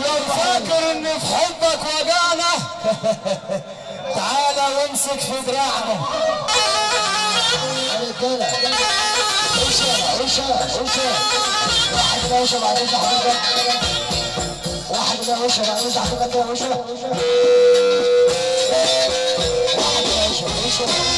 لو فاكر اني في حبك وجعنا تعالى وامسك في دراعنا. رجاله وشه واحد كده وشه بعدين حضرتك واحد كده وشه بعدين حضرتك كده وشه واحد كده وشه